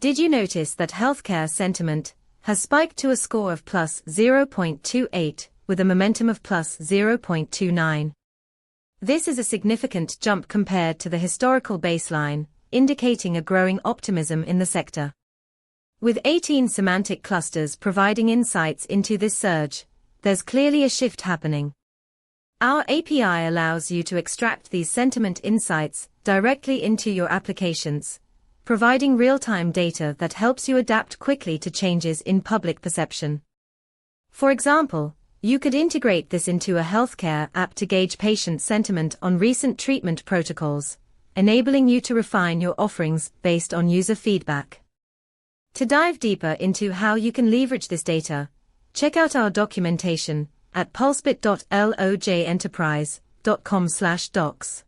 Did you notice that healthcare sentiment has spiked to a score of plus 0.28 with a momentum of plus 0.29? This is a significant jump compared to the historical baseline, indicating a growing optimism in the sector. With 18 semantic clusters providing insights into this surge, there's clearly a shift happening. Our API allows you to extract these sentiment insights directly into your applications, providing real-time data that helps you adapt quickly to changes in public perception. For example, you could integrate this into a healthcare app to gauge patient sentiment on recent treatment protocols, enabling you to refine your offerings based on user feedback. To dive deeper into how you can leverage this data, check out our documentation at pulsebit.lojenterprise.com/docs.